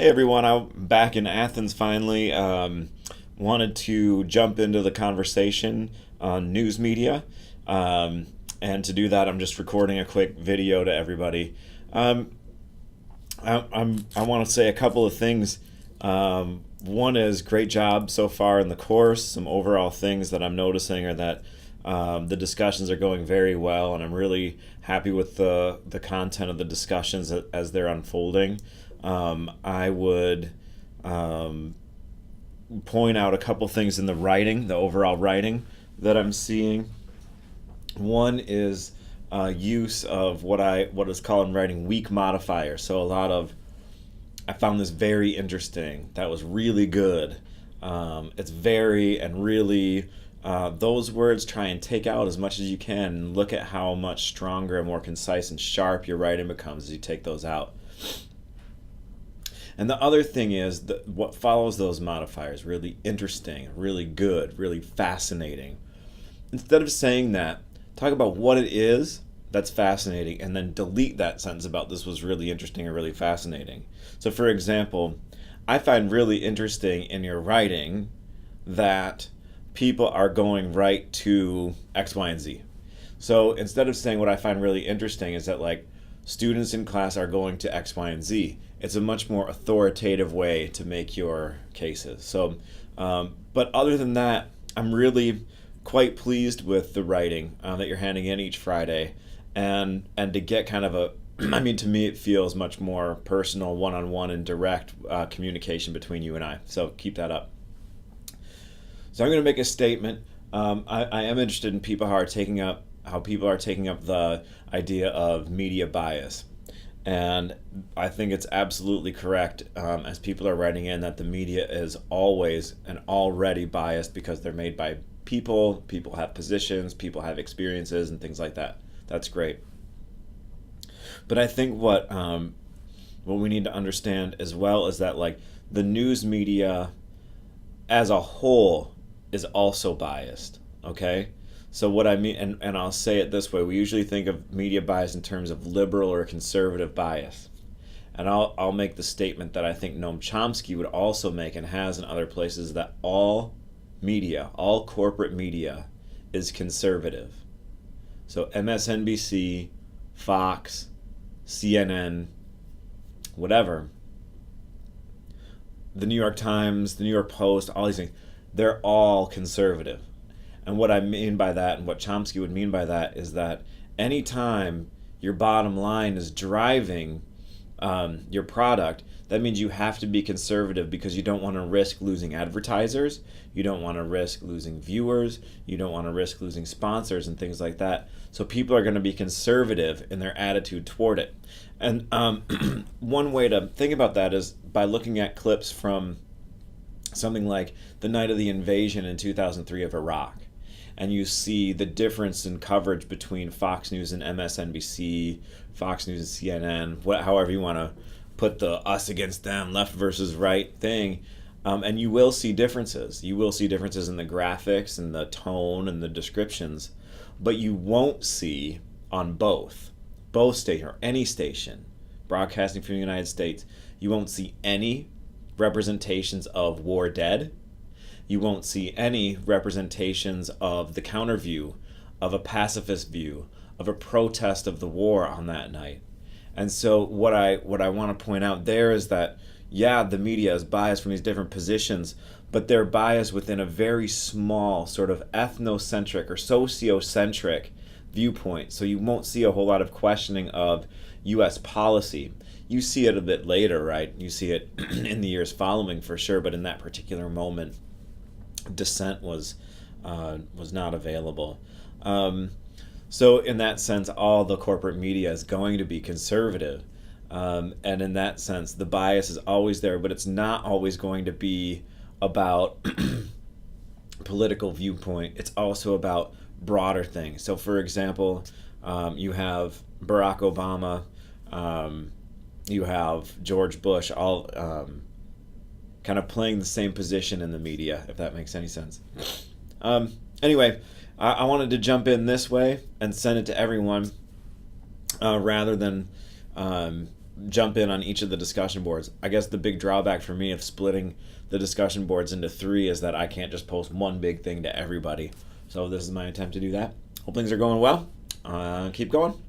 Hey everyone, I'm back in Athens finally. Wanted to jump into the conversation on NewsMedia. Um, and to do that, I'm just recording a quick video to everybody. Um, I want to say a couple of things. One is great job so far in the course. Some overall things that I'm noticing are that the discussions are going very well, and I'm really happy with the content of the discussions as they're unfolding. I would um, point out a couple things in the writing, the overall writing that I'm seeing. One is use of what is called in writing weak modifiers. So a lot of I found this very interesting. That was really good. It's very and really. Those words try and take out as much as you can and look at how much stronger and more concise and sharp your writing becomes as you take those out. And the other thing is that what follows those modifiers really interesting, really good, really fascinating. Instead of saying that, talk about what it is that's fascinating and then delete that sentence about this was really interesting or really fascinating. So, for example, I find really interesting in your writing that people are going right to X, Y, and Z. So instead of saying what I find really interesting is that like students in class are going to X, Y, and Z, it's a much more authoritative way to make your cases. So, but other than that, I'm really quite pleased with the writing that you're handing in each Friday, and to get kind of a I mean, to me, it feels much more personal, one-on-one, and direct communication between you and I. So keep that up. So I'm going to make a statement. I am interested in people how people are taking up the idea of media bias, and I think it's absolutely correct as people are writing in that the media is always and already biased because they're made by people. People have positions, people have experiences, and things like that. That's great. But I think what we need to understand as well is that like the news media as a whole is also biased. Okay? So what I mean, and I'll say it this way, we usually think of media bias in terms of liberal or conservative bias. And I'll make the statement that I think Noam Chomsky would also make and has in other places that all media, all corporate media is conservative. So MSNBC, Fox, CNN, whatever, the New York Times, the New York Post, all these things, they're all conservative. And what I mean by that, and what Chomsky would mean by that, is that anytime your bottom line is driving your product, that means you have to be conservative because you don't want to risk losing advertisers, you don't want to risk losing viewers, you don't want to risk losing sponsors and things like that. So people are going to be conservative in their attitude toward it. And one way to think about that is by looking at clips from something like the night of the invasion in 2003 of Iraq. And you see the difference in coverage between Fox News and MSNBC, Fox News and CNN, however you want to put the us against them, left versus right thing. And you will see differences. You will see differences in the graphics and the tone and the descriptions. But you won't see on both station or any station broadcasting from the United States, you won't see any representations of war dead. You won't see any representations of the counter view, of a pacifist view, of a protest of the war on that night. And so what I want to point out there is that, yeah, the media is biased from these different positions, but they're biased within a very small sort of ethnocentric or sociocentric viewpoint. So you won't see a whole lot of questioning of U.S. policy. You see it a bit later, right? You see it in the years following for sure, but in that particular moment, dissent was not available. So in that sense, all the corporate media is going to be conservative. And in that sense, the bias is always there, but it's not always going to be about political viewpoint. It's also about broader things. So for example, you have Barack Obama, you have George Bush, all kind of playing the same position in the media, if that makes any sense. Anyway, I wanted to jump in this way and send it to everyone rather than jump in on each of the discussion boards. I guess the big drawback for me of splitting the discussion boards into 3 is that I can't just post one big thing to everybody. So this is my attempt to do that. Hope things are going well. Keep going.